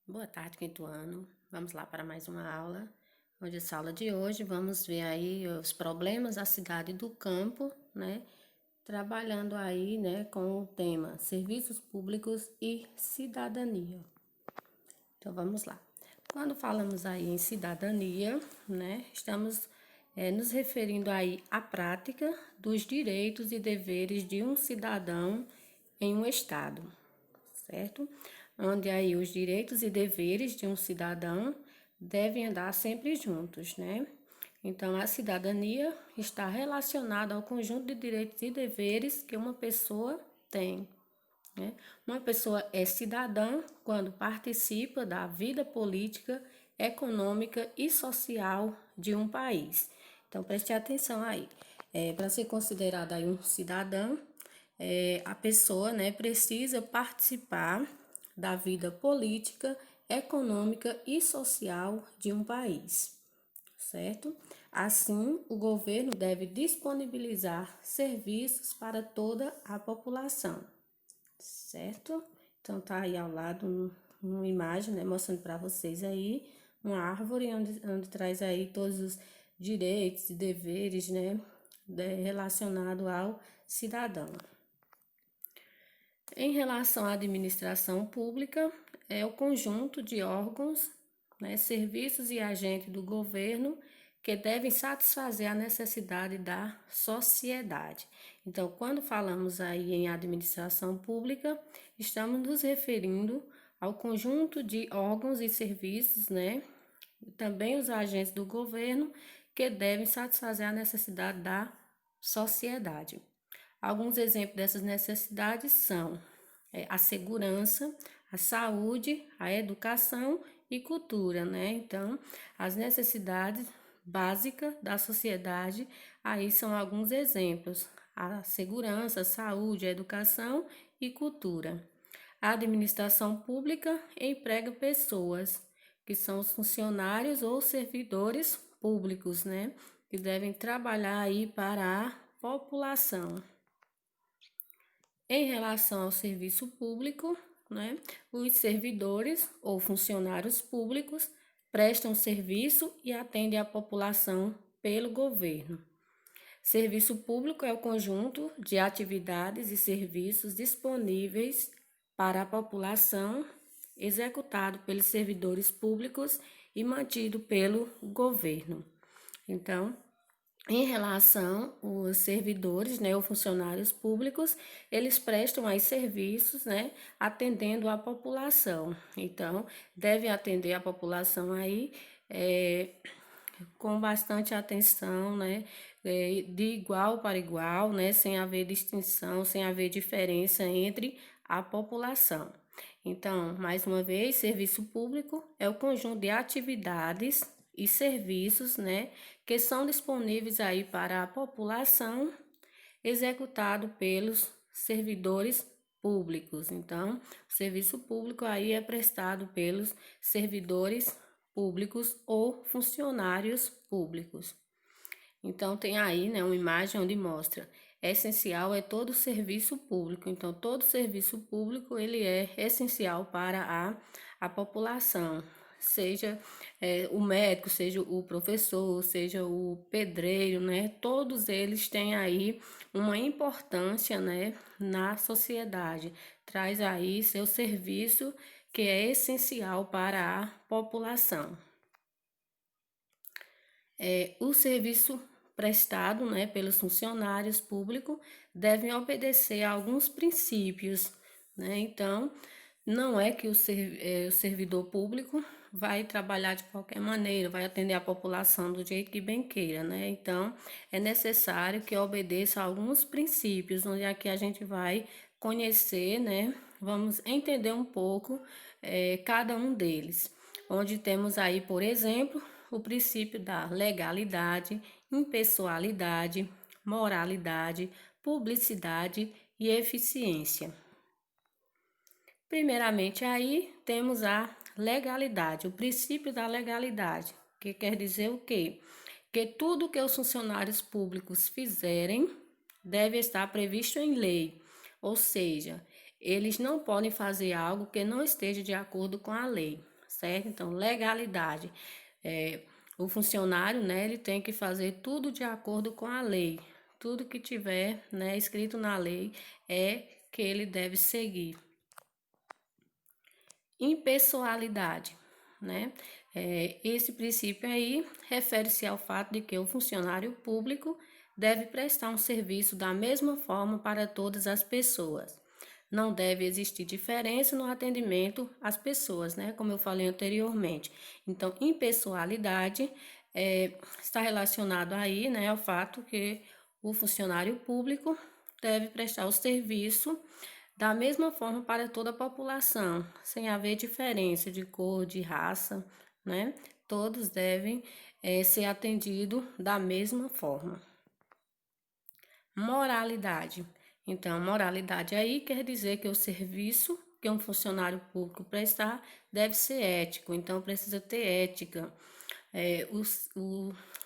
Boa tarde, quinto ano. Vamos lá para mais uma aula. Hoje, essa aula de hoje, vamos ver aí os problemas da cidade do campo, né? Trabalhando aí, né, com o tema serviços públicos e cidadania. Então, vamos lá. Quando falamos aí em cidadania, né, estamos nos referindo aí à prática dos direitos e deveres de um cidadão em um estado, certo? Onde aí os direitos e deveres de um cidadão devem andar sempre juntos, né? Então, a cidadania está relacionada ao conjunto de direitos e deveres que uma pessoa tem, né? Uma pessoa é cidadã quando participa da vida política, econômica e social de um país. Então, preste atenção aí. Para ser considerada aí um cidadão, a pessoa, né, precisa participar da vida política, econômica e social de um país, certo? Assim, o governo deve disponibilizar serviços para toda a população, certo? Então, tá aí ao lado uma imagem, né, mostrando para vocês aí uma árvore onde traz aí todos os direitos e deveres, né, relacionado ao cidadão. Em relação à administração pública, é o conjunto de órgãos, né, serviços e agentes do governo que devem satisfazer a necessidade da sociedade. Então, quando falamos aí em administração pública, estamos nos referindo ao conjunto de órgãos e serviços, né, e também os agentes do governo que devem satisfazer a necessidade da sociedade. Alguns exemplos dessas necessidades são a segurança, a saúde, a educação e cultura, né? Então, as necessidades básicas da sociedade, aí são alguns exemplos: a segurança, a saúde, a educação e cultura. A administração pública emprega pessoas, que são os funcionários ou servidores públicos, né? Que devem trabalhar aí para a população. Em relação ao serviço público, né, os servidores ou funcionários públicos prestam serviço e atendem a população pelo governo. Serviço público é o conjunto de atividades e serviços disponíveis para a população, executado pelos servidores públicos e mantido pelo governo. Então, em relação aos servidores, né, ou funcionários públicos, eles prestam aí serviços, né, atendendo a população. Então, deve atender a população aí com bastante atenção, né, de igual para igual, né, sem haver distinção, sem haver diferença entre a população. Então, mais uma vez, serviço público é o conjunto de atividades e serviços, né, que são disponíveis aí para a população, executado pelos servidores públicos. Então, o serviço público aí é prestado pelos servidores públicos ou funcionários públicos. Então, tem aí, né, uma imagem onde mostra essencial é todo serviço público. Então, todo serviço público, ele é essencial para a população. Seja o médico, seja o professor, seja o pedreiro, né? Todos eles têm aí uma importância, né, na sociedade. Traz aí seu serviço que é essencial para a população. O serviço prestado, né, pelos funcionários públicos devem obedecer a alguns princípios, né? Então, não é que o servidor público vai trabalhar de qualquer maneira, vai atender a população do jeito que bem queira, né? Então, é necessário que obedeça a alguns princípios, onde aqui a gente vai conhecer, né? Vamos entender um pouco cada um deles, onde temos aí, por exemplo, o princípio da legalidade, impessoalidade, moralidade, publicidade e eficiência. Primeiramente, aí temos a legalidade, o princípio da legalidade, que quer dizer o quê? Que tudo que os funcionários públicos fizerem deve estar previsto em lei, ou seja, eles não podem fazer algo que não esteja de acordo com a lei. certo? Então, legalidade. O funcionário, né, ele tem que fazer tudo de acordo com a lei. Tudo que tiver, né, escrito na lei é que ele deve seguir. Impessoalidade, né? Esse princípio aí refere-se ao fato de que o funcionário público deve prestar um serviço da mesma forma para todas as pessoas. Não deve existir diferença no atendimento às pessoas, né? Como eu falei anteriormente. Então, impessoalidade está relacionado aí, né, ao fato que o funcionário público deve prestar o serviço da mesma forma para toda a população, sem haver diferença de cor, de raça, né? Todos devem ser atendidos da mesma forma. Moralidade. Então, moralidade aí quer dizer que o serviço que um funcionário público prestar deve ser ético, então precisa ter ética.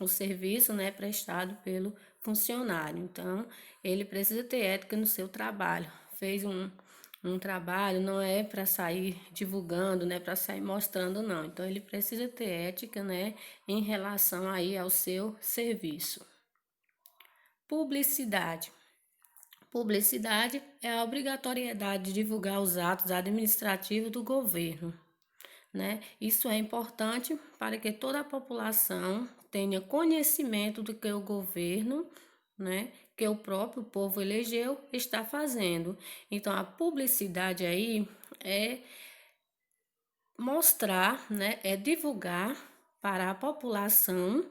O serviço, né, prestado pelo funcionário. Então, ele precisa ter ética no seu trabalho. Fez um trabalho, não é para sair divulgando, né, para sair mostrando, não. Então, ele precisa ter ética, né, em relação aí ao seu serviço. Publicidade. Publicidade é a obrigatoriedade de divulgar os atos administrativos do governo, né? Isso é importante para que toda a população tenha conhecimento do que o governo, né, que o próprio povo elegeu, está fazendo. Então, a publicidade aí é mostrar, né, é divulgar para a população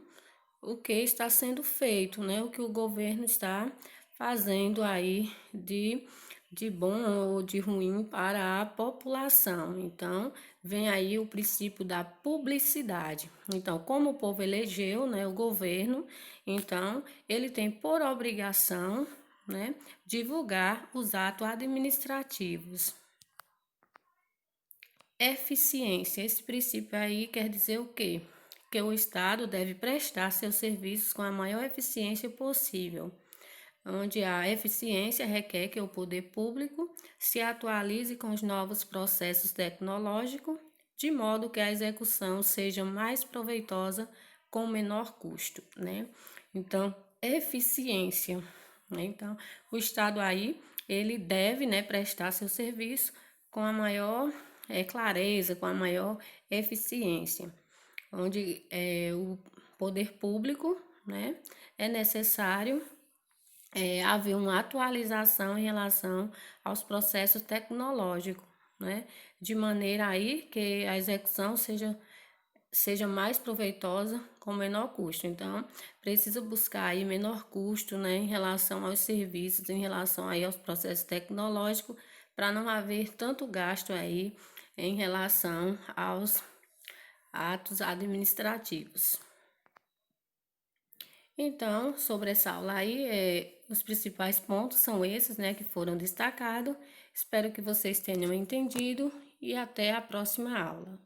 o que está sendo feito, né, o que o governo está fazendo aí de bom ou de ruim para a população. Então, vem aí o princípio da publicidade. Então, como o povo elegeu, né, o governo, então ele tem por obrigação, né, divulgar os atos administrativos. Eficiência. Esse princípio aí quer dizer o quê? Que o Estado deve prestar seus serviços com a maior eficiência possível, onde a eficiência requer que o poder público se atualize com os novos processos tecnológicos, de modo que a execução seja mais proveitosa com menor custo, né? Então, eficiência, né? Então, o Estado aí, ele deve, né, prestar seu serviço com a maior clareza, com a maior eficiência, onde o poder público, né, é necessário haver uma atualização em relação aos processos tecnológicos, né, de maneira aí que a execução seja mais proveitosa com menor custo. Então, precisa buscar aí menor custo, né, em relação aos serviços, em relação aí aos processos tecnológicos, para não haver tanto gasto aí em relação aos atos administrativos. Então, sobre essa aula aí, os principais pontos são esses, né, que foram destacados. Espero que vocês tenham entendido e até a próxima aula.